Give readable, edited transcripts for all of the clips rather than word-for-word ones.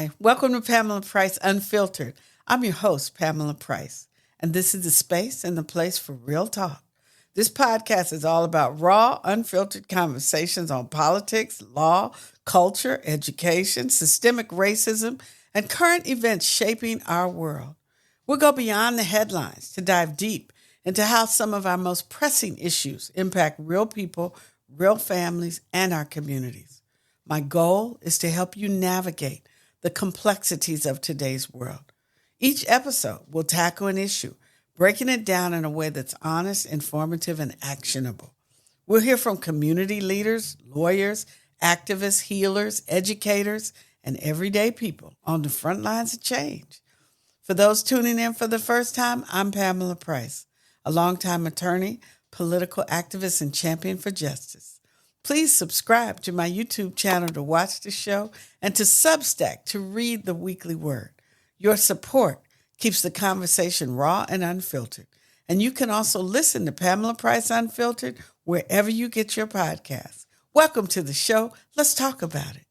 Hi, welcome to Pamela Price Unfiltered. I'm your host, Pamela Price, and this is the space and the place for real talk. This podcast is all about raw, unfiltered conversations on politics, law, culture, education, systemic racism, and current events shaping our world. We'll go beyond the headlines to dive deep into how some of our most pressing issues impact real people, real families, and our communities. My goal is to help you navigate the complexities of today's world. Each episode will tackle an issue, breaking it down in a way that's honest, informative, and actionable. We'll hear from community leaders, lawyers, activists, healers, educators, and everyday people on the front lines of change. For those tuning in for the first time, I'm Pamela Price, a longtime attorney, political activist, and champion for justice. Please subscribe to my YouTube channel to watch the show and to Substack to read the weekly word. Your support keeps the conversation raw and unfiltered. And you can also listen to Pamela Price Unfiltered wherever you get your podcasts. Welcome to the show. Let's talk about it.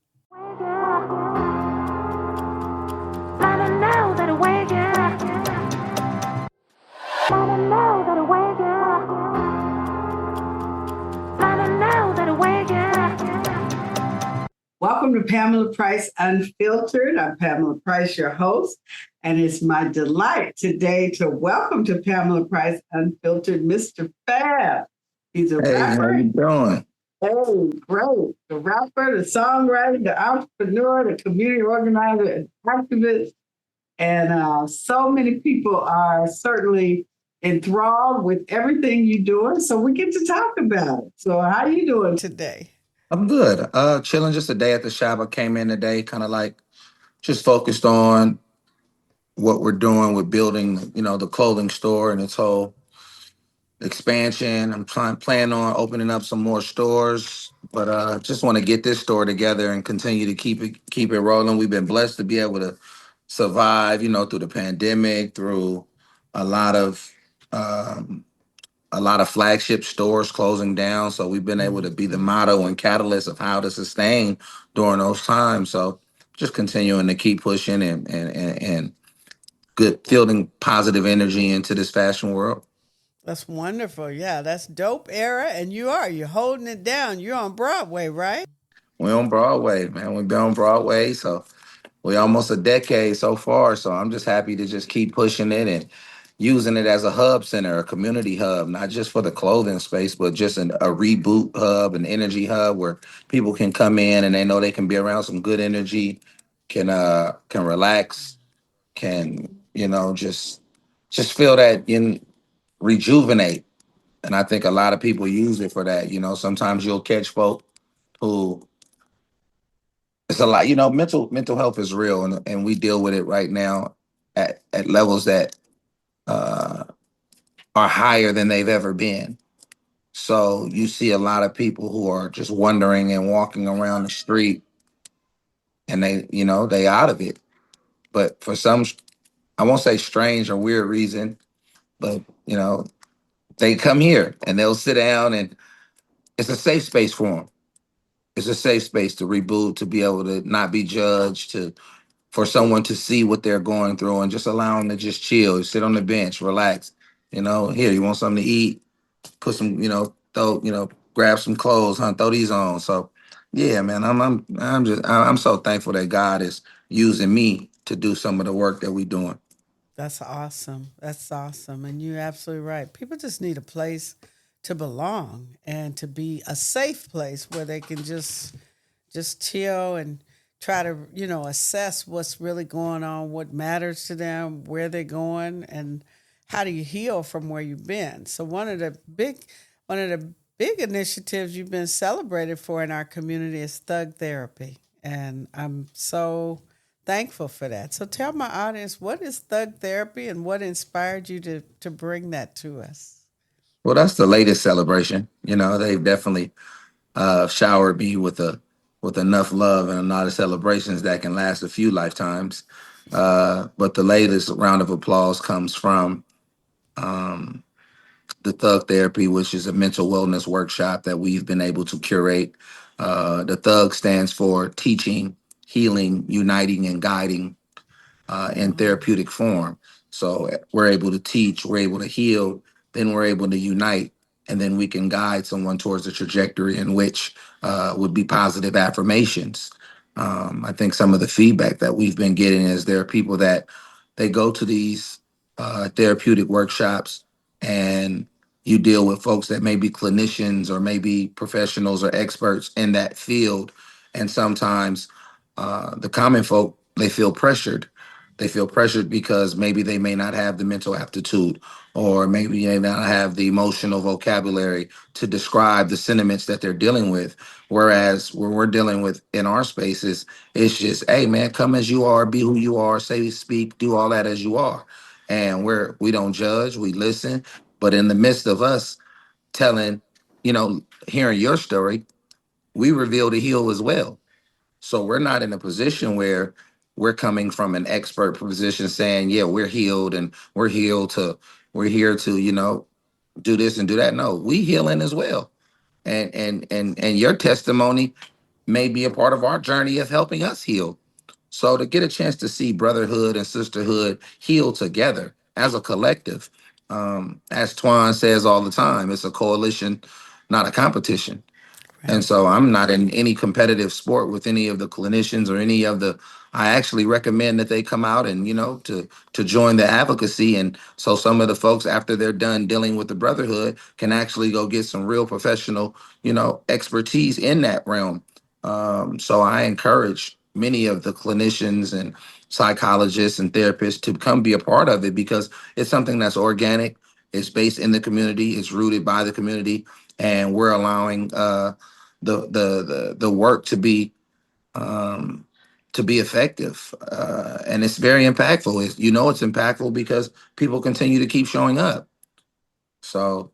Welcome to Pamela Price Unfiltered. I'm Pamela Price, your host, and it's my delight today to welcome to Pamela Price Unfiltered, Mr. F.A.B. He's a rapper. How you doing? Hey, great. The rapper, the songwriter, the entrepreneur, the community organizer, and activist. And so many people are certainly enthralled with everything you're doing. So we get to talk about it. So how are you doing today? I'm good. Chilling just a day at the shop. I came in today kind of like just focused on what we're doing with building, the clothing store and its whole expansion. I'm planning on opening up some more stores, but just want to get this store together and continue to keep it rolling. We've been blessed to be able to survive, through the pandemic, through a lot of um, a lot of flagship stores closing down. So we've been able to be the motto and catalyst of how to sustain during those times. So just continuing to keep pushing and good fielding positive energy into this fashion world. That's wonderful. Yeah, that's dope era. And you're holding it down. You're on Broadway, right? We're on Broadway, man. We've been on Broadway. So we're almost a decade so far. So I'm just happy to just keep pushing it and using it as a hub center, a community hub, not just for the clothing space, but just a reboot hub, an energy hub where people can come in and they know they can be around some good energy, can relax, can, just feel that in rejuvenate. And I think a lot of people use it for that. Sometimes you'll catch folk who it's a lot, mental health is real and we deal with it right now at levels that uh are higher than they've ever been. So you see a lot of people who are just wandering and walking around the street and they out of it. But for some, I won't say strange or weird reason, but they come here and they'll sit down and it's a safe space for them. It's a safe space to reboot, to be able to not be judged, to for someone to see what they're going through and just allow them to just chill, sit on the bench, relax. Here, you want something to eat? Put some, grab some clothes, throw these on. So, yeah, man, I'm so thankful that God is using me to do some of the work that we're doing. That's awesome. That's awesome. And you're absolutely right. People just need a place to belong and to be a safe place where they can just chill and try to, assess what's really going on, what matters to them, where they're going, and how do you heal from where you've been. So one of the big initiatives you've been celebrated for in our community is Thug Therapy. And I'm so thankful for that. So tell my audience, what is Thug Therapy and what inspired you to bring that to us? Well, that's the latest celebration. They've definitely showered me with enough love and a lot of celebrations that can last a few lifetimes. But the latest round of applause comes from um, the Thug Therapy, which is a mental wellness workshop that we've been able to curate. The Thug stands for teaching healing, uniting, and guiding in therapeutic form. So we're able to teach, we're able to heal, then we're able to unite, and then we can guide someone towards a trajectory in which would be positive affirmations. I think some of the feedback that we've been getting is there are people that they go to these therapeutic workshops, and you deal with folks that may be clinicians or maybe professionals or experts in that field. And sometimes the common folk, they feel pressured. They feel pressured because maybe they may not have the mental aptitude, or maybe they not have the emotional vocabulary to describe the sentiments that they're dealing with. Whereas when we're dealing with in our spaces, it's just, hey man, come as you are, be who you are, say, speak, do all that as you are. And we don't judge, we listen. But in the midst of us telling, hearing your story, we reveal the heal as well. So we're not in a position where we're coming from an expert position saying, yeah, we're healed and we're here to, do this and do that. No, we healing as well. And your testimony may be a part of our journey of helping us heal. So to get a chance to see brotherhood and sisterhood heal together as a collective, as Twan says all the time, it's a coalition, not a competition. And Right. so I'm not in any competitive sport with any of the clinicians or any of the. I actually recommend that they come out and to join the advocacy, and so some of the folks after they're done dealing with the brotherhood can actually go get some real professional expertise in that realm. So I encourage many of the clinicians and psychologists and therapists to come be a part of it, because it's something that's organic. It's based in the community. It's rooted by the community, and we're allowing the work um, to be effective, and it's very impactful. It's impactful because people continue to keep showing up. So,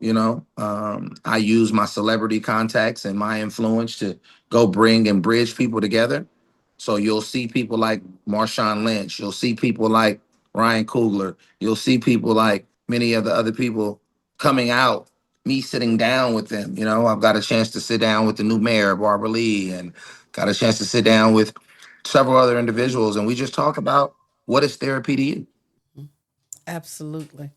I use my celebrity contacts and my influence to go bring and bridge people together. So you'll see people like Marshawn Lynch. You'll see people like Ryan Coogler. You'll see people like many of the other people coming out, me sitting down with them. I've got a chance to sit down with the new mayor, Barbara Lee, and got a chance to sit down with several other individuals. And we just talk about what is therapy to you. Absolutely.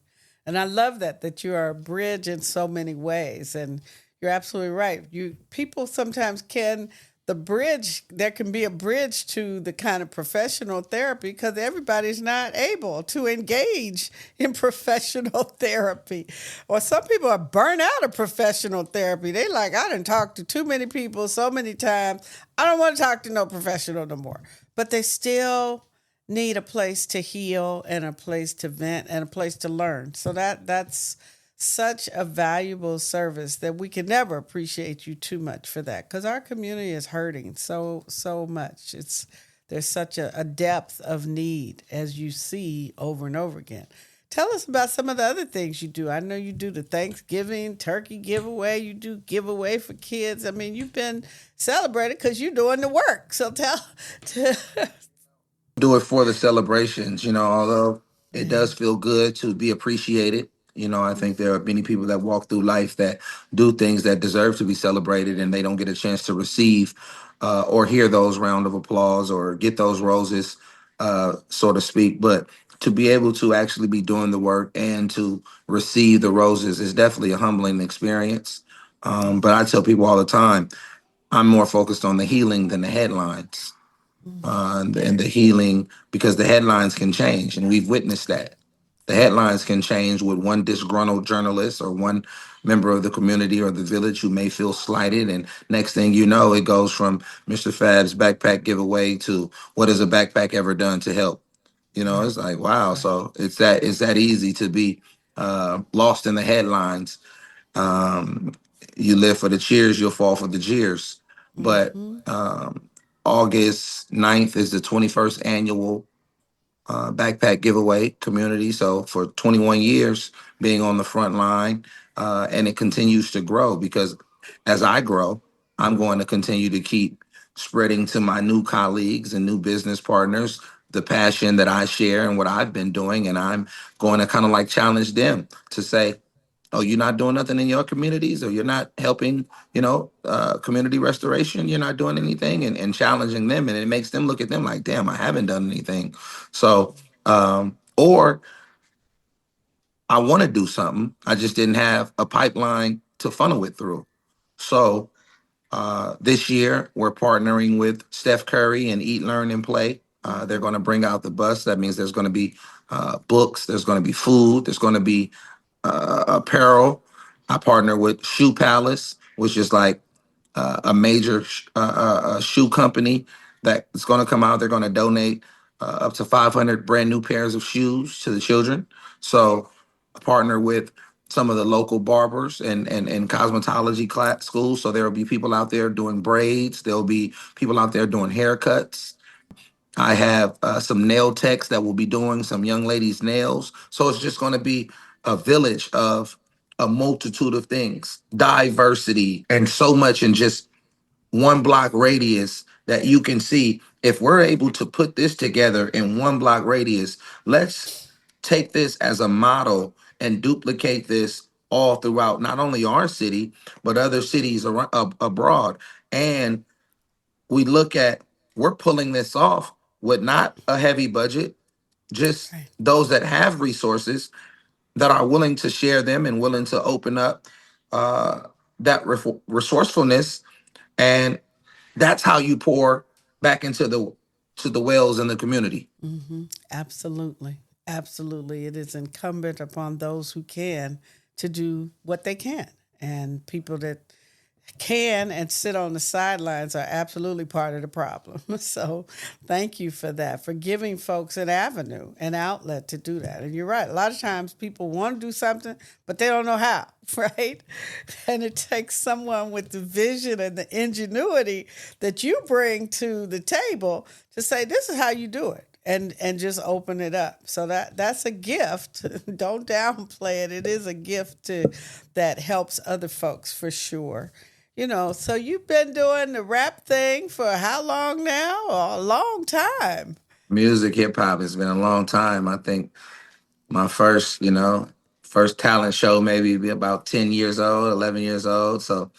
And I love that you are a bridge in so many ways. And you're absolutely right. You people sometimes can the bridge there can be a bridge to the kind of professional therapy because everybody's not able to engage in professional therapy. Or some people are burnt out of professional therapy. They like, I done talked to too many people so many times. I don't want to talk to no professional no more. But they still need a place to heal and a place to vent and a place to learn. So that's such a valuable service that we can never appreciate you too much for that because our community is hurting so much. It's there's such a depth of need as you see over and over again. Tell us about some of the other things you do. I know you do the Thanksgiving turkey giveaway. You do giveaway for kids. I mean, you've been celebrated because you're doing the work. So tell, Do it for the celebrations, although it yeah. does feel good to be appreciated. I think there are many people that walk through life that do things that deserve to be celebrated, and they don't get a chance to receive or hear those round of applause or get those roses, so to speak. But to be able to actually be doing the work and to receive the roses is definitely a humbling experience. But I tell people all the time, I'm more focused on the healing than the headlines, and the healing, because the headlines can change, and we've witnessed that. The headlines can change with one disgruntled journalist or one member of the community or the village who may feel slighted, and next thing you know, it goes from Mr. Fab's backpack giveaway to what has a backpack ever done to help. Right. It's like wow. Right. So it's that easy to be lost in the headlines. um, you live for the cheers, you'll fall for the jeers. But Mm-hmm. August 9th is the 21st annual backpack giveaway community. So for 21 years being on the front line, and it continues to grow because as I grow, I'm going to continue to keep spreading to my new colleagues and new business partners the passion that I share and what I've been doing. And I'm going to kind of like challenge them to say, Oh, you're not doing nothing in your communities, or you're not helping, community restoration. You're not doing anything, and challenging them, and it makes them look at them like, damn, I haven't done anything. So, or I want to do something, I just didn't have a pipeline to funnel it through. So this year, we're partnering with Steph Curry and Eat, Learn, and Play. They're Mm-hmm. going to bring out the bus. That means there's going to be books, there's going to be food, there's going to be apparel. I partner with Shoe Palace, which is like a major shoe company that's going to come out. They're going to donate up to 500 brand new pairs of shoes to the children. So I partner with some of the local barbers and cosmetology class schools. So there will be people out there doing braids. There'll be people out there doing haircuts. I have some nail techs that will be doing some young ladies' nails. So it's just going to be a village of a multitude of things, diversity, and so much in just one block radius that you can see. If we're able to put this together in one block radius, let's take this as a model and duplicate this all throughout not only our city, but other cities abroad. And we look at, we're pulling this off with not a heavy budget, just Right. those that have resources that are willing to share them and willing to open up uh, that resourcefulness. And that's how you pour back into the wells in the community. Mm-hmm. Absolutely. Absolutely. It is incumbent upon those who can to do what they can. And people that can and sit on the sidelines are absolutely part of the problem. So thank you for that, for giving folks an avenue, an outlet to do that. And you're right. A lot of times people want to do something, but they don't know how, right? And it takes someone with the vision and the ingenuity that you bring to the table to say, this is how you do it. And just open it up. So that's a gift. Don't downplay it. It is a gift that helps other folks for sure. So you've been doing the rap thing for how long now? A long time. Music, hip hop has been a long time. I think my first talent show maybe be about 10 years old, 11 years old. So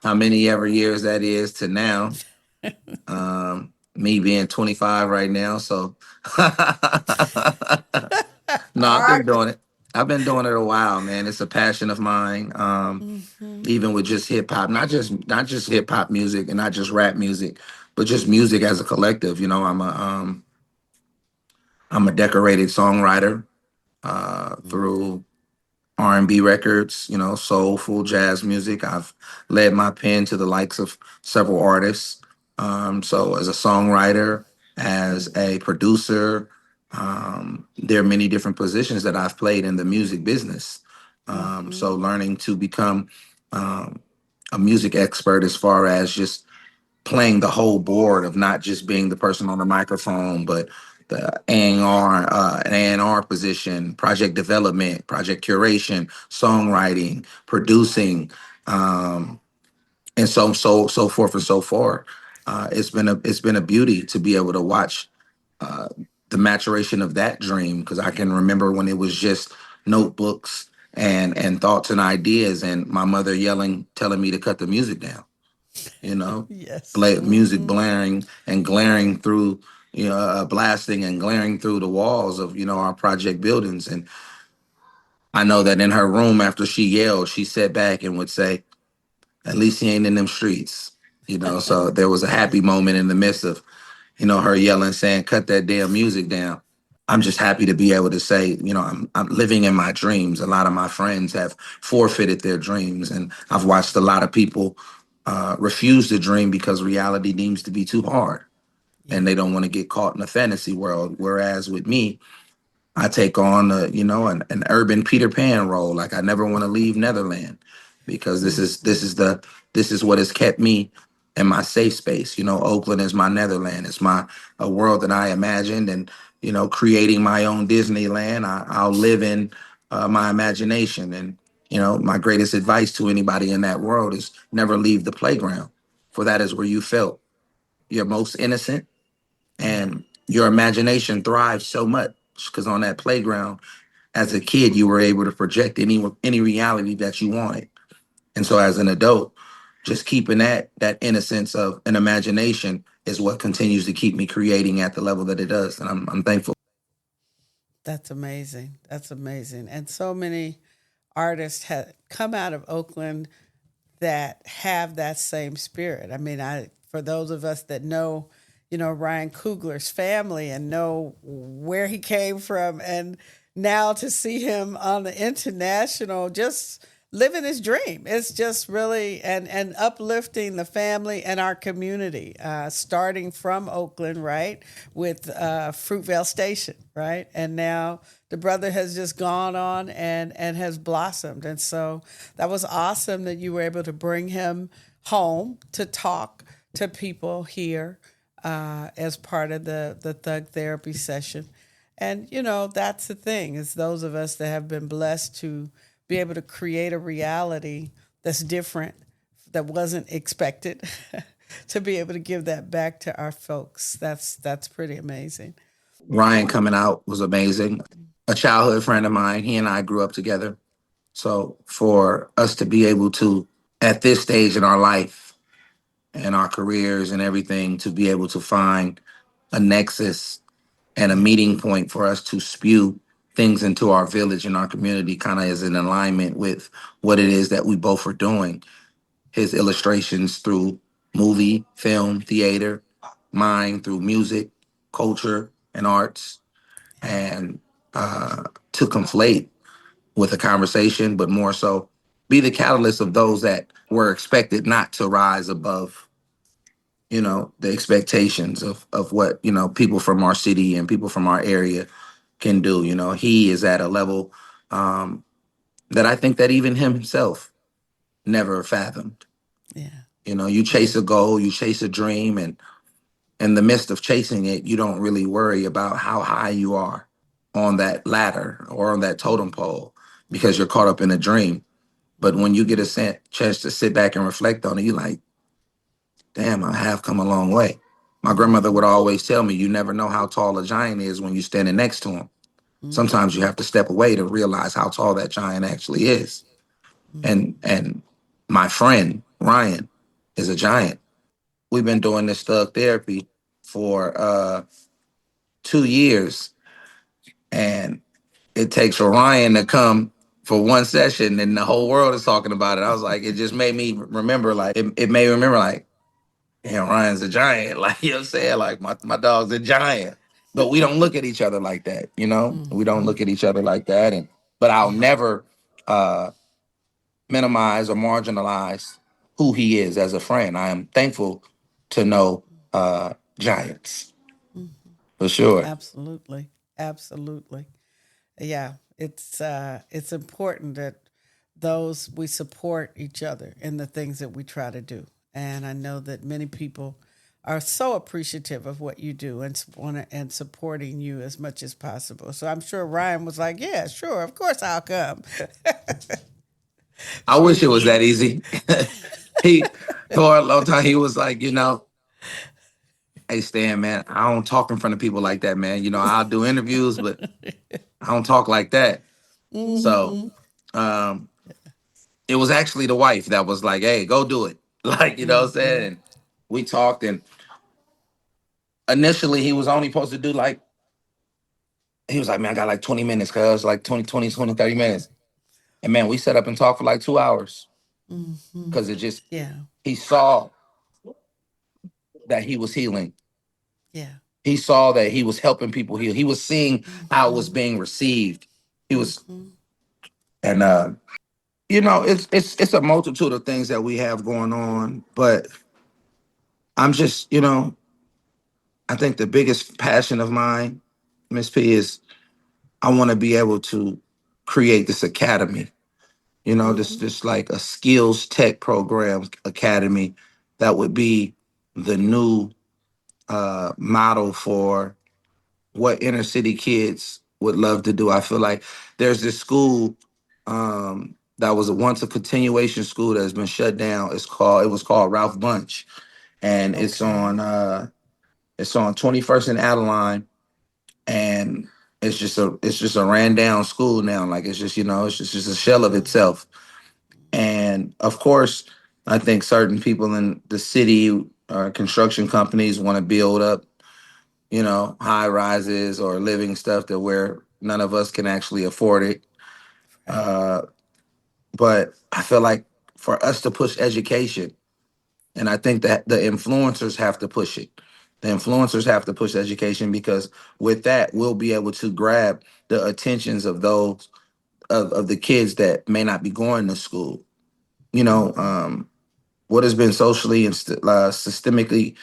how many ever years that is to now. Me being 25 right now. So no, All I've been right. doing it. I've been doing it a while, man. It's a passion of mine. Mm-hmm. Even with just hip hop, not just hip hop music and not just rap music, but just music as a collective. I'm a decorated songwriter through R&B records, soulful jazz music. I've led my pen to the likes of several artists. So as a songwriter, as a producer, there are many different positions that I've played in the music business. Mm-hmm. So learning to become um, a music expert as far as just playing the whole board of not just being the person on the microphone, but the A&R, an A&R position, project development, project curation, songwriting, producing, and so forth and so forth. It's been a beauty to be able to watch uh, the maturation of that dream, because I can remember when it was just notebooks and thoughts and ideas, and my mother yelling, telling me to cut the music down, you know, Yes. music Mm-hmm. blaring and glaring through, blasting and glaring through the walls of, our project buildings. And I know that in her room, after she yelled, she sat back and would say, at least he ain't in them streets. So there was a happy moment in the midst of, her yelling, saying, cut that damn music down. I'm just happy to be able to say, I'm living in my dreams. A lot of my friends have forfeited their dreams, and I've watched a lot of people refuse to dream because reality deems to be too hard, and Yeah. they don't want to get caught in a fantasy world. Whereas with me, I take on an urban Peter Pan role. Like, I never want to leave Netherland, because Mm-hmm. this is what has kept me in my safe space. Oakland is my Netherland. It's my a world that I imagined, and creating my own Disneyland. I'll live in my imagination, and my greatest advice to anybody in that world is never leave the playground, for that is where you felt your most innocent, Yeah. and your imagination thrives so much, because on that playground as a kid, you were able to project any reality that you wanted. And so as an adult, just keeping that innocence of an imagination is what continues to keep me creating at the level that it does. And I'm thankful. That's amazing. That's amazing. And so many artists have come out of Oakland that have that same spirit. I mean, I for those of us that know, Ryan Coogler's family and know where he came from, and now to see him on the international, just living his dream. It's just really and uplifting the family and our community, starting from Oakland, right, with Fruitvale Station, right, and now the brother has just gone on and has blossomed. And so that was awesome that you were able to bring him home to talk to people here, as part of the thug therapy session. And that's the thing, is those of us that have been blessed to be able to create a reality that's different, that wasn't expected, to be able to give that back to our folks. That's pretty amazing. Ryan coming out was amazing. A childhood friend of mine, he and I grew up together. So for us to be able to, at this stage in our life and our careers and everything, to be able to find a nexus and a Yeah. meeting point for us to spew things into our village and our community kind of is in alignment with what it is that we both are doing. His illustrations through movie, film, theater, mine through music, culture, and arts, Yeah. and to conflate with a conversation, but more so be the catalyst of those that were expected not to rise above, the expectations of what, people from our city and people from our area can do. He is at a level um, that I think that even him himself never fathomed. Yeah. You Yeah. chase a goal, you chase a dream, and in the midst of chasing it, you don't really worry about how high you are on that ladder or on that totem pole because you're caught up in a dream. But when you get a chance to sit back and reflect on it, you're like, damn, I have come a long way. My grandmother would always tell me, you never know how tall a giant is when you're standing next to him. Sometimes you have to step away to realize how tall that giant actually is. And my friend Ryan is a giant. We've been doing this thug therapy for 2 years, and it takes for Ryan to come for one session, and the whole world is talking about it. I was like, it just made me remember, like, it made me remember, like, damn, Ryan's a giant. Like, you know what I'm saying? Like, my dog's a giant. But we don't look at each other like that, you know? We don't look at each other like that. But I'll Yeah. never minimize or marginalize who he is as a friend. I am thankful to know giants, for sure. Absolutely. Absolutely. Yeah. It's important that those we support each other in the things that we try to do. And I know that many people are so appreciative of what you do and and supporting you as much as possible. So I'm sure Ryan was like, "Yeah, sure, of course I'll come." I For wish it was sure. that easy. He, for a long time, he was like, hey, Stan, man, I don't talk in front of people like that, man. I'll do interviews, but I don't talk like that. So Mm-hmm. um, it was actually the wife that was like, hey, go do it. Like, you know what I'm Mm-hmm. saying? And we talked, and initially he was only supposed to do like, he was like, man, I got like 20 minutes, cuz like 30 minutes. And man, we set up and talked for like 2 hours Mm-hmm. because it just, Yeah. he saw that he was healing. Yeah. He saw that he was helping people heal. He was seeing how it was Mm-hmm. being received. He was, Mm-hmm. and it's a multitude of things that we have going on, but I'm just, I think the biggest passion of mine, Miss P, is I want to be able to create this academy, Mm-hmm. this like a skills tech program academy that would be the new model for what inner city kids would love to do. I feel like there's this school that was once a continuation school that has been shut down. It was called Ralph Bunch, and Okay. it's on 21st and Adeline, and it's just a ran down school now. Like it's just, it's just a shell of Mm-hmm. itself. And of course, I think certain people in the city or construction companies want to build up, high rises or living stuff that where none of us can actually afford it. Right. Uh, but I feel like for us to push education, and I think that the influencers have to push it. The influencers have to push education because with that, we'll be able to grab the attentions of those of the kids that may not be going to school. You know, Mm-hmm. um, what has been socially and systemically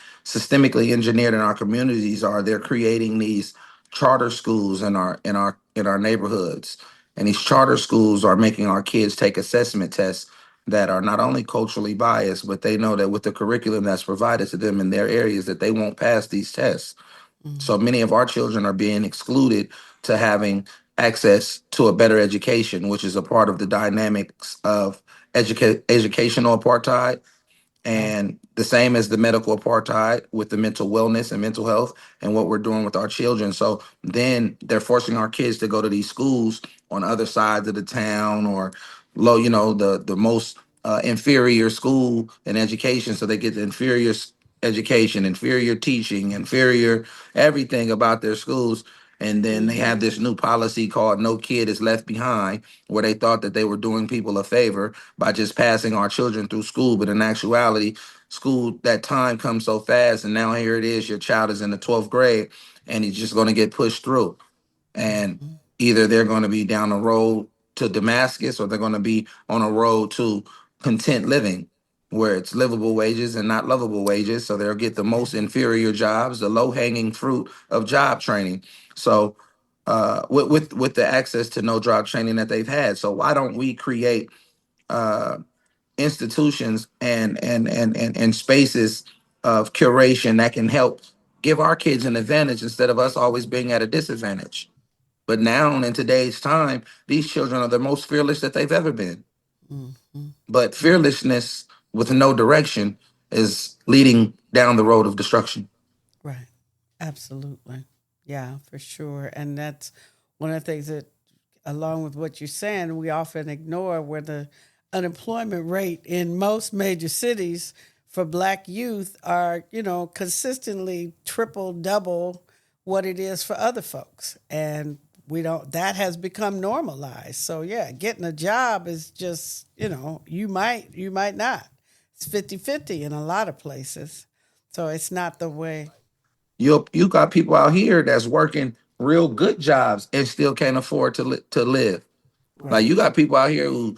engineered in our communities are they're creating these charter schools in our neighborhoods, and these charter schools are making our kids take assessment tests that are not only culturally biased, but they know that with the curriculum that's provided to them in their areas that they won't pass these tests. Mm-hmm. So many of our children are being excluded to having access to a better education, which is a part of the dynamics of educational apartheid, Right. and the same as the medical apartheid with the mental wellness and mental health and what we're doing with our children. So then they're forcing our kids to go to these schools on other sides of the town or low, the most inferior school and education. So they get the inferior education, inferior teaching, inferior everything about their schools. And then they have Mm-hmm. this new policy called No Kid is Left Behind, where they thought that they were doing people a favor by just passing our children through school. But in actuality, school, that time comes so fast. And now here it is, your child is in the 12th grade and he's just going to get pushed through. And Mm-hmm. either they're going to be down the road to Damascus or they're going to be on a road to content living where it's livable wages and not lovable wages. So they'll get the Yeah. most inferior jobs, the low hanging fruit of job training. So with the access to no job training that they've had. So why don't we create uh, institutions and spaces of curation that can help give our kids an advantage instead of us always being at a disadvantage. But now in today's time, these children are the most fearless that they've ever been. Mm-hmm. But Mm-hmm. fearlessness with no direction is leading down the road of destruction. Right. Absolutely. Yeah, for sure. And that's one of the things that, along with what you're saying, we often ignore where the unemployment rate in most major cities for black youth are, consistently triple, double what it is for other folks. And we don't, that has become normalized. So yeah, getting a job is just, you might not. It's 50-50 in a lot of places. So it's not the way. You got people out here that's working real good jobs and still can't afford to live. Like Right. you got people out here who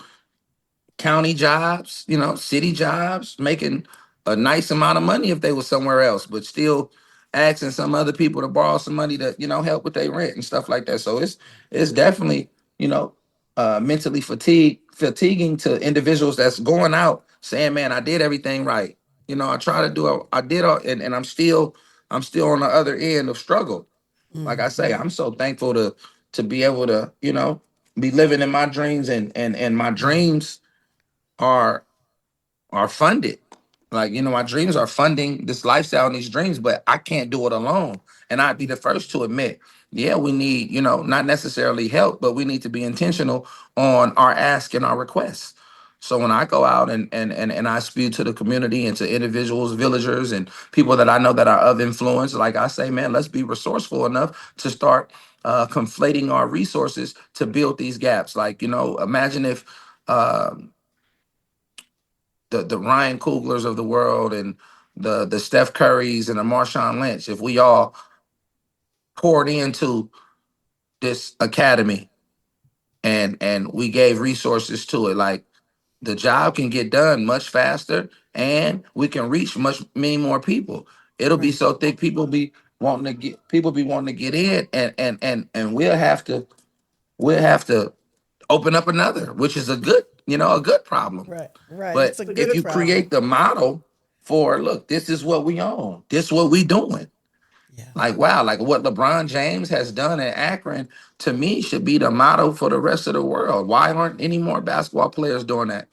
county jobs, city jobs, making a nice amount of money if they were somewhere else, but still asking some other people to borrow some money to, help with their rent and stuff like that. So it's definitely, you know, mentally fatiguing to individuals that's going out saying, man, I did everything right. I try to do I did all, and I'm still on the other end of struggle. Like I say, Mm-hmm. I'm so thankful to be able to, be living in my dreams and my Yeah. dreams are are funded. Like, my dreams are funding this lifestyle and these dreams, but I can't do it alone. And I'd be the first to admit, yeah, we need, not necessarily help, but we need to be intentional on our ask and our requests. So when I go out and I spew to the community and to individuals, villagers, and people that I know that are of influence, like I say, man, let's be resourceful enough to start conflating our resources to build these gaps. Like, imagine if the Ryan Couglers of the world and the Steph Currys and the Marshawn Lynch, if we all poured into this academy and we gave resources to it, like the job can get done much faster and we can reach many more people. It'll be Right. so thick people be wanting to get in and we'll have to open up another, which is a good problem. Right. Right. But It's a if good you problem. create the model for, look, this is what we own, this is what we doing. Yeah. Like, wow, like what LeBron James has done in Akron, to me, should be the model for the rest of the world. Why aren't any more basketball players doing that?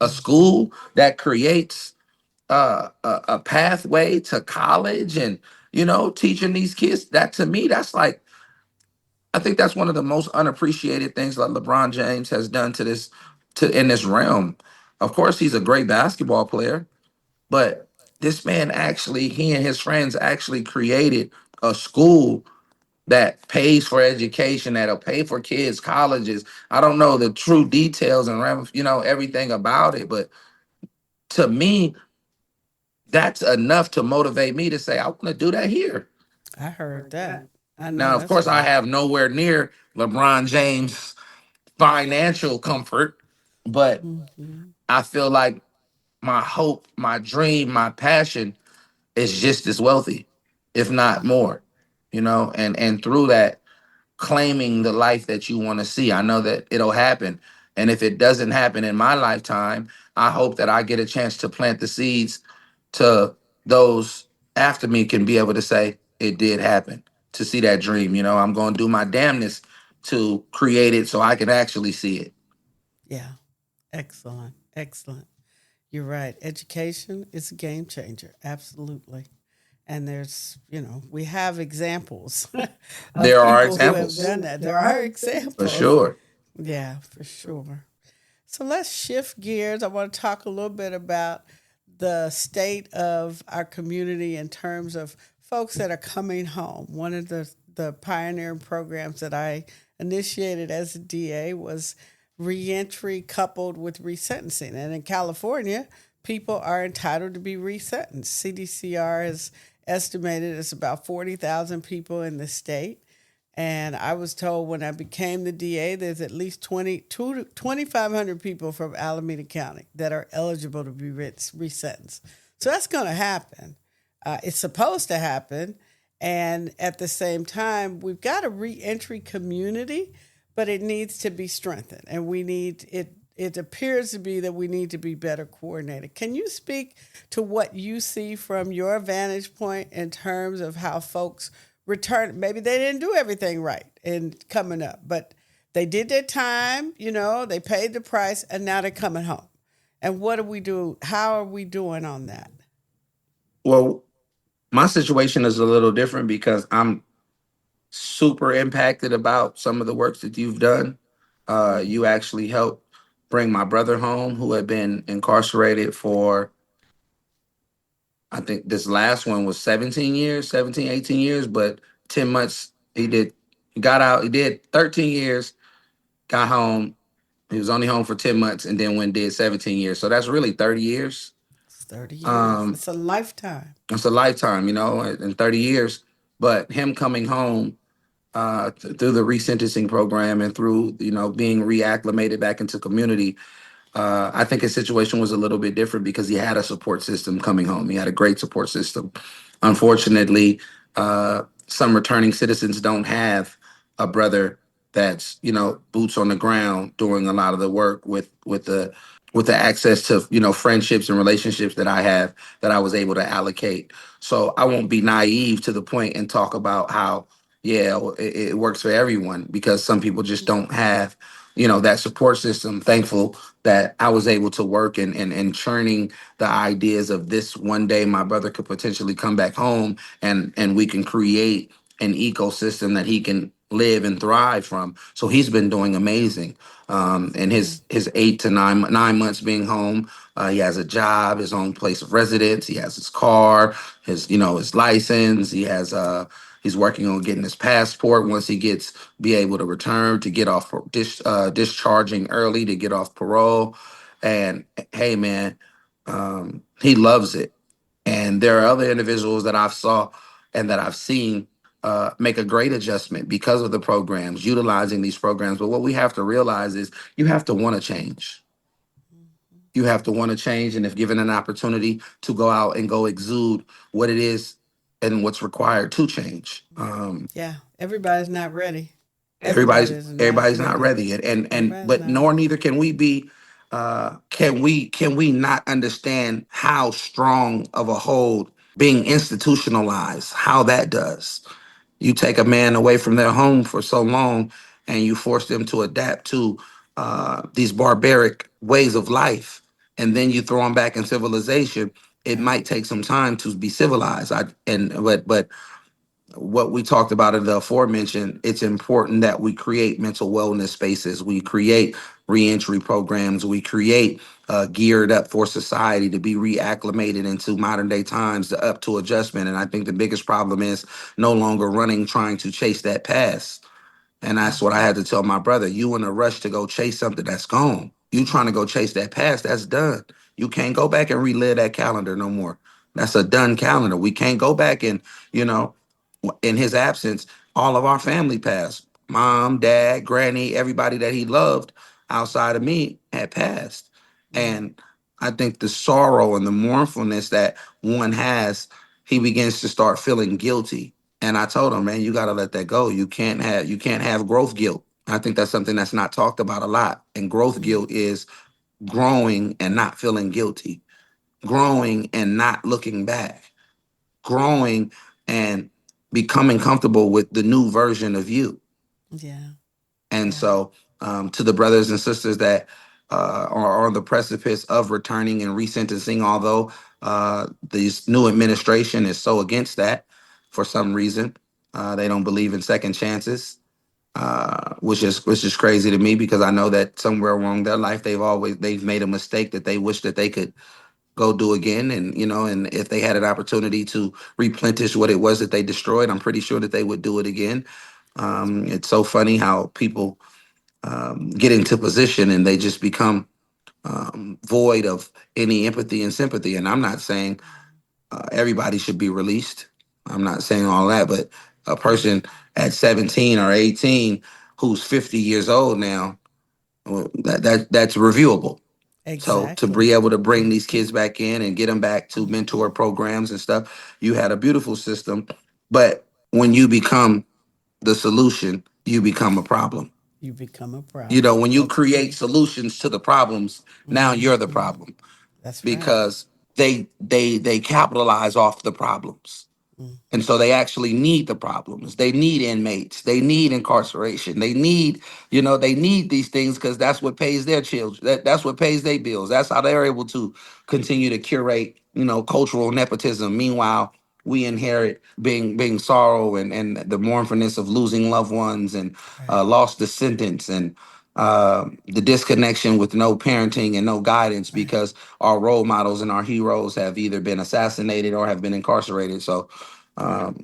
A Mm-hmm. school that creates a pathway to college and, teaching these kids, that to me, that's like I think that's one of the most unappreciated things that LeBron James has done to this to in this realm. Of course, he's a great basketball player, but this man actually, he and his friends actually created a school that pays for education, that'll pay for kids' colleges. I don't know the true details and everything about it, but to me, that's enough to motivate me to say I want to do that here. I heard that. I know Now, of that's course, I right. have nowhere near LeBron James' financial comfort, but Hmm. I feel like my hope, my dream, my passion is just as wealthy, if not more. And through that, claiming the life that you want to see. I know that it'll happen. And if it doesn't happen in my lifetime, I hope that I get a chance to plant the seeds to those after me can be able to say it did happen, to see that dream. I'm going to do my damnness to create it so I can actually see it. Yeah. Excellent. Excellent. You're right. Education is a game changer. Absolutely. And we have examples of There are people who have examples done that. There are for examples. sure. Yeah, for sure. So let's shift gears. I want to talk a little bit about the state of our community in terms of folks that are coming home. One of the pioneering programs that I initiated as a DA was reentry coupled with resentencing. And in California, people are entitled to be resentenced. CDCR has estimated it's about 40,000 people in the state. And I was told when I became the DA, there's at least 2,500 people from Alameda County that are eligible to be resentenced. So that's going to happen. It's supposed to happen. And at the same time, we've got a reentry community, but it needs to be strengthened. And we need it. It appears to be that we need to be better coordinated. Can you speak to what you see from your vantage point in terms of how folks return? Maybe they didn't do everything right in coming up, but they did their time, they paid the price, and now they're coming home. And what do we do? How are we doing on that? Well, my situation is a little different because I'm super impacted about some of the works that you've done. You Mm-hmm. actually helped bring my brother home who had been incarcerated for, I think this last one was 17 years, 17, 18 years, but 10 months he got out, he did 13 years, got home. He was only home for 10 months and then went did 17 years. So that's really 30 years. It's 30 years. Um, It's a lifetime. it's a lifetime, in 30 years. But him coming home through the resentencing program and through being reacclimated back into community, I think his situation was a little bit different because he had a support system coming home. He had a great support system. Unfortunately, some returning citizens don't have a brother that's boots on the ground doing a lot of the work with the access to friendships and relationships that I have that I was able to allocate. So I won't be naive to the point and talk about how yeah it works for everyone because some people just don't have that support system. Thankful that I was able to work and churning the ideas of this one day my brother could potentially come back home and we can create an ecosystem that he can live and thrive from. So he's been doing amazing. And his 8 to 9 months being home, he has a job, his own place of residence, he has his car, his license, he's working on getting his passport once he gets be able to return to get off discharging early to get off parole. And hey, man, he loves it. And there are other individuals that I've saw and that I've seen make a great adjustment because of the programs, utilizing these programs. But what we have to realize is you have to want to change. You have to want to change, and if given an opportunity to go out and go exude what it is and what's required to change. Yeah, everybody's not ready. everybody's Everybody is not everybody's not ready. ready, and Everybody's but not nor ready. neither can we be. Can we not understand how strong of a hold being institutionalized, how that does? You take a man away from their home for so long and you force them to adapt to these barbaric ways of life, and then you throw them back in civilization. It Right. might take some time to be civilized. I and but what we talked about in the aforementioned, it's important that we create mental wellness spaces. We create reentry programs. We create geared up for society to be reacclimated into modern day times, the up to adjustment. And I think the biggest problem is no longer running, trying to chase that past. And that's what I Mm-hmm. had to tell my brother. You in a rush to go chase something that's gone. You trying to go chase that past, that's done. You can't go back and relive that calendar no more. That's a done calendar. We can't go back and, you know, in his absence, all of our family passed. Mom, dad, granny, everybody that he loved outside of me had passed. Mm-hmm. And I think the sorrow and the mournfulness that one has, he begins to start feeling guilty. And I told him, man, you got to let that go. You can't have growth guilt. I think that's something that's not talked about a lot. And growth Mm-hmm. guilt is growing and not feeling guilty, growing and not looking back, growing and becoming comfortable with the new version of you. Yeah. And Yeah. so, to the brothers and sisters that are on the precipice of returning and resentencing, although this new administration is so against that for some reason, they don't believe in second chances, which is crazy to me because I know that somewhere along their life they've made a mistake that they wish that they could go do again. And and if they had an opportunity to replenish what it was that they destroyed, I'm pretty sure that they would do it again. It's so funny how people get into position and they just become void of any empathy and sympathy. And I'm not saying everybody should be released. I'm not saying all that, but a Mm-hmm. person at 17 or 18 who's 50 years old now, well, that's reviewable. So to Exactly. be able to bring these Mm-hmm. kids back in and get them back to mentor Mm-hmm. programs and stuff, you had a beautiful system. But when you become the solution, you become a problem. You become a You know, problem. when you That's create true. solutions to the problems, now you're the Mm-hmm. problem That's right. because they capitalize off the problems. And so Mm-hmm. they actually need the problems. They need inmates. They need incarceration. They need, they need these things because that's what pays their children. That's what pays their bills. That's how they're able to continue to curate, cultural nepotism. Meanwhile, we inherit being sorrow and the mournfulness of losing loved ones and Right. lost descendants and the disconnection with no parenting and no guidance Right. because our role models and our heroes have either been assassinated or have been incarcerated. So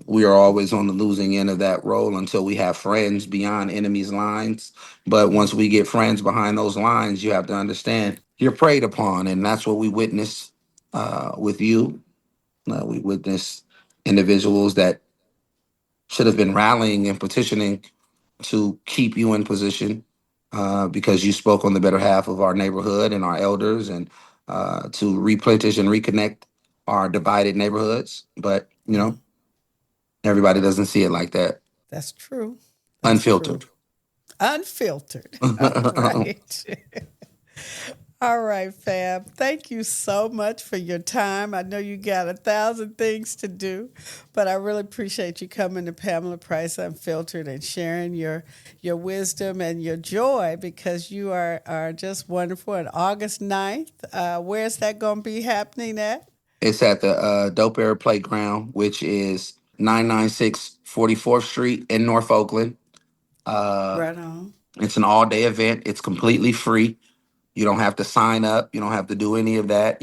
we are always on the losing end of that role until we have friends beyond enemies' lines. But once we get friends behind those lines, you have to understand you're preyed upon. And that's what we witness with you. We witness individuals that should have been rallying and petitioning to keep you in position because you spoke on the better half of our neighborhood and our elders and to replenish and reconnect our divided neighborhoods. But, Mm-hmm. everybody doesn't see it like that. That's true. That's true. Unfiltered. Unfiltered. All right. All right, Fab. Thank you so much for your time. I know you got 1,000 things to do, but I really appreciate you coming to Pamela Price Unfiltered and sharing your wisdom and your joy because you are just wonderful. And August 9th, where's that going to be happening at? It's at the Dope Air Playground, which is 996 44th Street in North Oakland. Uh, Right on. it's an all day event. It's completely free. You don't have to sign up. You don't have to do any of that.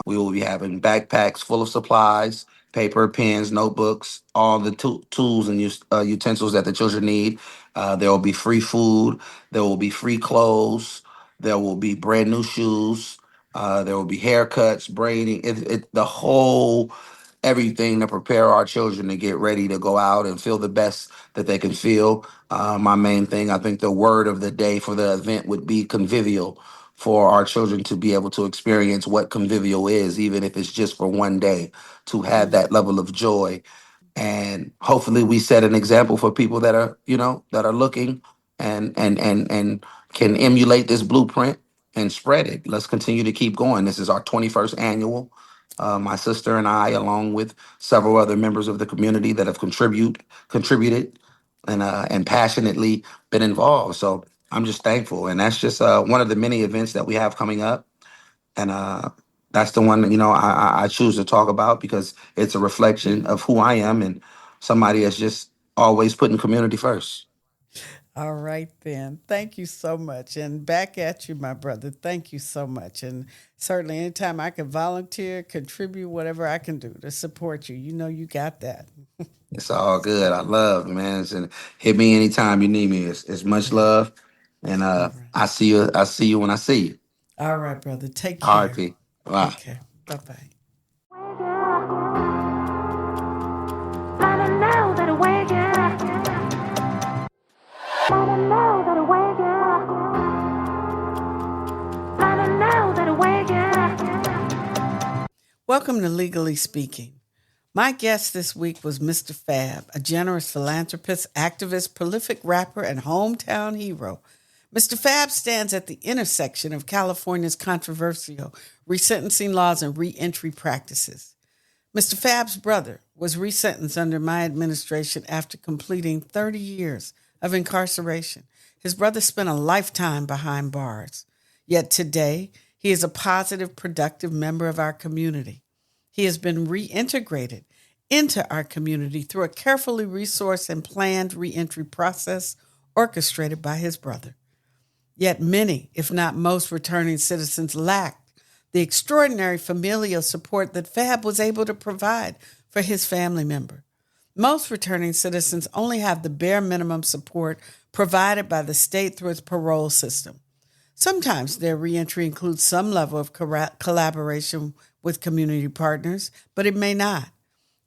We will be having backpacks full of supplies, paper, pens, notebooks, all the tools and utensils that the children need. There will be free food. There will be free clothes. There will be brand new shoes. There will be haircuts, braiding, the whole everything to prepare our children to get ready to go out and feel the best that they can feel. My main thing, I think the word of the day for the event would be convivial for our children to be able to experience what convivial is, even if it's just for one day, to have Mm. that level of joy. And hopefully we set an example for people that are looking and can emulate this blueprint and spread it. Let's continue to keep going. This is our 21st annual. My sister and I, along with several other members of the community that have contributed and passionately been involved. So I'm just thankful, and that's just one of the many events that we have coming up, and that's the one I choose to talk about because it's a reflection of who I am and somebody that's just always putting community first. All right, then. Thank you so much. And back at you, my brother. Thank you so much. And certainly, anytime I can volunteer, contribute, whatever I can do to support you, you know you got that. It's all good. I love it, man. And hit me anytime you need me. It's much Yeah. love. And All right. I see you. I see you when I see you. All right, brother. Take All right, care. P. Bye. Okay. Bye bye. Welcome to Legally Speaking. My guest this week was Mr. F.A.B, a generous philanthropist, activist, prolific rapper, and hometown hero. Mr. F.A.B stands at the intersection of California's controversial resentencing laws and reentry practices. Mr. F.A.B's brother was resentenced under my administration after completing 30 years of incarceration. His brother spent a lifetime behind bars. Yet today, he is a positive, productive member of our community. He has been reintegrated into our community through a carefully resourced and planned reentry process orchestrated by his brother. Yet many, if not most, returning citizens lacked the extraordinary familial support that F.A.B was able to provide for his family member. Most returning citizens only have the bare minimum support provided by the state through its parole system. Sometimes their reentry includes some level of collaboration with community partners, but it may not.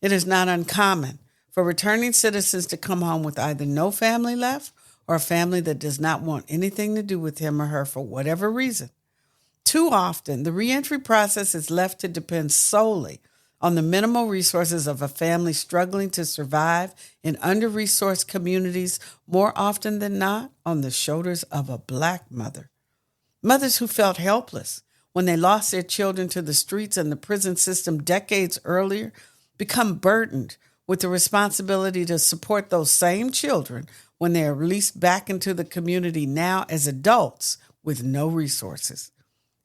It is not uncommon for returning citizens to come home with either no family left or a family that does not want anything to do with him or her for whatever reason. Too often, the reentry process is left to depend solely on the minimal resources of a family struggling to survive in under-resourced communities, more often than not on the shoulders of a Black mother. Mothers who felt helpless when they lost their children to the streets and the prison system decades earlier become burdened with the responsibility to support those same children when they are released back into the community now as adults with no resources.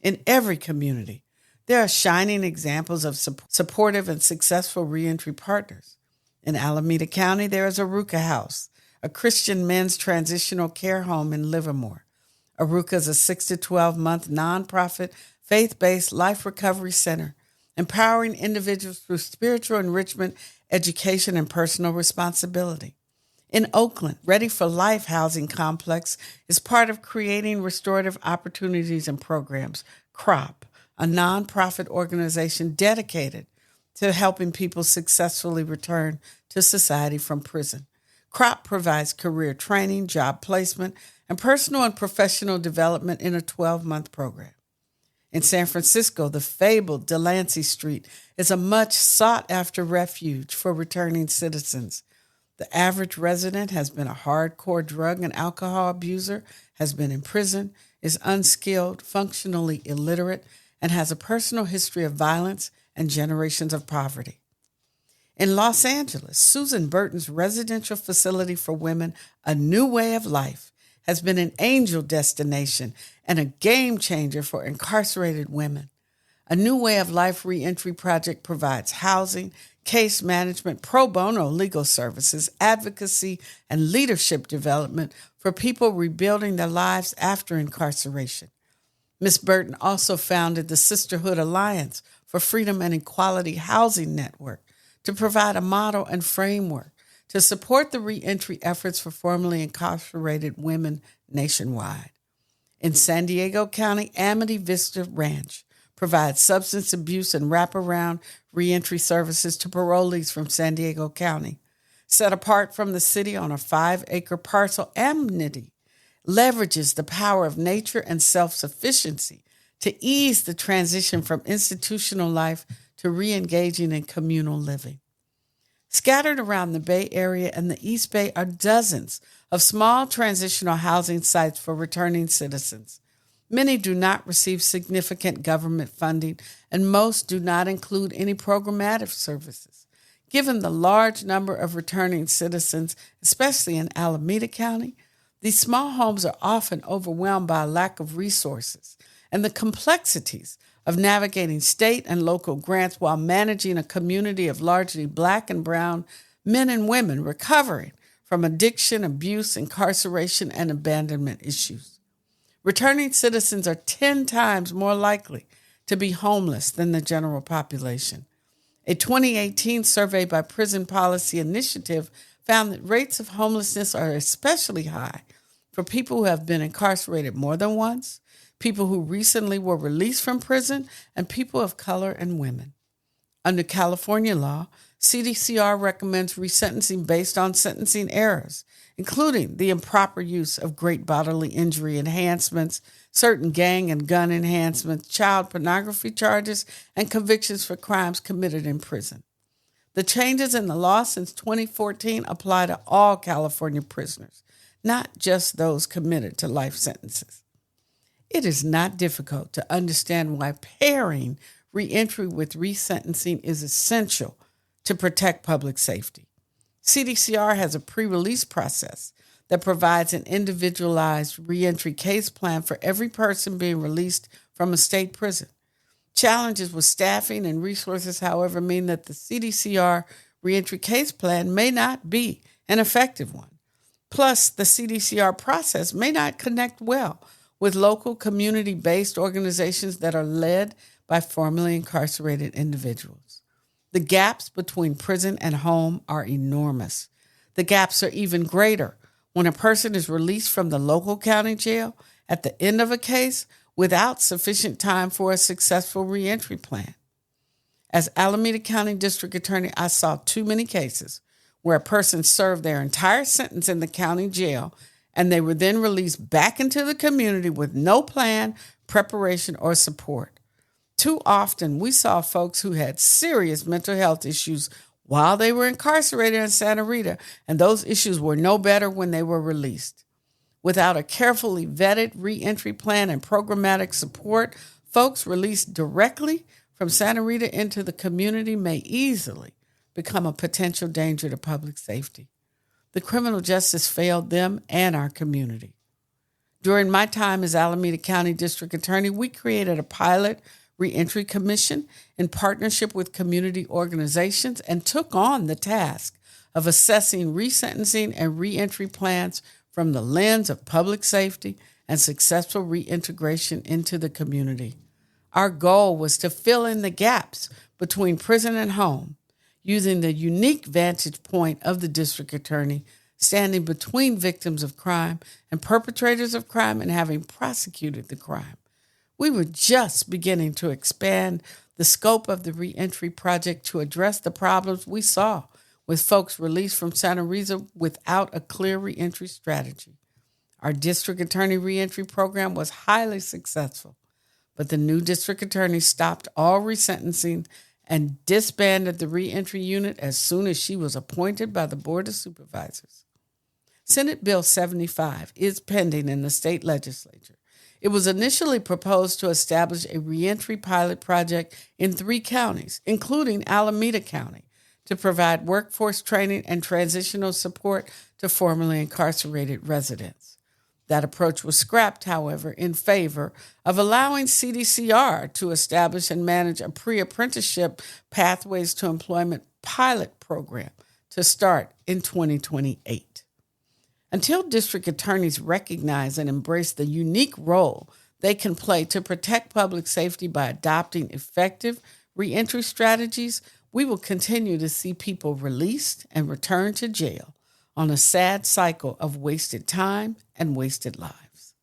In every community, there are shining examples of supportive and successful reentry partners. In Alameda County, there is Aruka House, a Christian men's transitional care home in Livermore. Aruka is a 6 to 12-month nonprofit, faith-based life recovery center, empowering individuals through spiritual enrichment, education, and personal responsibility. In Oakland, Ready for Life Housing Complex is part of Creating Restorative Opportunities and Programs, CROP, a nonprofit organization dedicated to helping people successfully return to society from prison. CROP provides career training, job placement, and personal and professional development in a 12-month program. In San Francisco, the fabled Delancey Street is a much sought-after refuge for returning citizens. The average resident has been a hardcore drug and alcohol abuser, has been in prison, is unskilled, functionally illiterate, and has a personal history of violence and generations of poverty. In Los Angeles, Susan Burton's residential facility for women, A New Way of Life, has been an angel destination and a game changer for incarcerated women. A New Way of Life reentry project provides housing, case management, pro bono legal services, advocacy, and leadership development for people rebuilding their lives after incarceration. Ms. Burton also founded the Sisterhood Alliance for Freedom and Equality Housing Network to provide a model and framework to support the reentry efforts for formerly incarcerated women nationwide. In San Diego County, Amity Vista Ranch provides substance abuse and wraparound reentry services to parolees from San Diego County. Set apart from the city on a 5-acre parcel, Amity leverages the power of nature and self-sufficiency to ease the transition from institutional life to re-engaging in communal living. Scattered around the Bay Area and the East Bay are dozens of small transitional housing sites for returning citizens. Many do not receive significant government funding, and most do not include any programmatic services. Given the large number of returning citizens, especially in Alameda County, these small homes are often overwhelmed by a lack of resources and the complexities of navigating state and local grants while managing a community of largely Black and brown men and women recovering from addiction, abuse, incarceration, and abandonment issues. Returning citizens are 10 times more likely to be homeless than the general population. A 2018 survey by Prison Policy Initiative found that rates of homelessness are especially high for people who have been incarcerated more than once, people who recently were released from prison, and people of color and women. Under California law, CDCR recommends resentencing based on sentencing errors, including the improper use of great bodily injury enhancements, certain gang and gun enhancements, child pornography charges, and convictions for crimes committed in prison. The changes in the law since 2014 apply to all California prisoners, not just those committed to life sentences. It is not difficult to understand why pairing reentry with resentencing is essential to protect public safety. CDCR has a pre-release process that provides an individualized reentry case plan for every person being released from a state prison. Challenges with staffing and resources, however, mean that the CDCR reentry case plan may not be an effective one. Plus, the CDCR process may not connect well with local community-based organizations that are led by formerly incarcerated individuals. The gaps between prison and home are enormous. The gaps are even greater when a person is released from the local county jail at the end of a case without sufficient time for a successful reentry plan. As Alameda County District Attorney, I saw too many cases where a person served their entire sentence in the county jail and they were then released back into the community with no plan, preparation, or support. Too often, we saw folks who had serious mental health issues while they were incarcerated in Santa Rita, and those issues were no better when they were released. Without a carefully vetted reentry plan and programmatic support, folks released directly from Santa Rita into the community may easily become a potential danger to public safety. The criminal justice failed them and our community. During my time as Alameda County District Attorney, we created a pilot reentry commission in partnership with community organizations and took on the task of assessing resentencing and reentry plans from the lens of public safety and successful reintegration into the community. Our goal was to fill in the gaps between prison and home, using the unique vantage point of the district attorney, standing between victims of crime and perpetrators of crime and having prosecuted the crime. We were just beginning to expand the scope of the reentry project to address the problems we saw with folks released from Santa Rita without a clear reentry strategy. Our district attorney reentry program was highly successful, but the new district attorney stopped all resentencing and disbanded the reentry unit as soon as she was appointed by the Board of Supervisors. Senate Bill 75 is pending in the state legislature. It was initially proposed to establish a reentry pilot project in 3 counties, including Alameda County, to provide workforce training and transitional support to formerly incarcerated residents. That approach was scrapped, however, in favor of allowing CDCR to establish and manage a pre-apprenticeship Pathways to Employment pilot program to start in 2028. Until district attorneys recognize and embrace the unique role they can play to protect public safety by adopting effective reentry strategies, we will continue to see people released and returned to jail on a sad cycle of wasted time and wasted lives.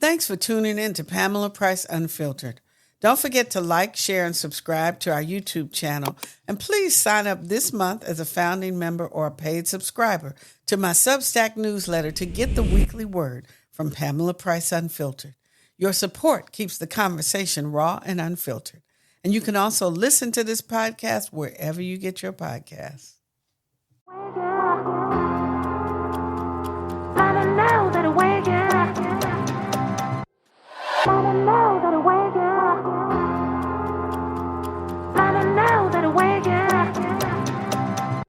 Thanks for tuning in to Pamela Price Unfiltered. Don't forget to like, share, and subscribe to our YouTube channel. And please sign up this month as a founding member or a paid subscriber to my Substack newsletter to get the weekly word from Pamela Price Unfiltered. Your support keeps the conversation raw and unfiltered. And you can also listen to this podcast wherever you get your podcasts.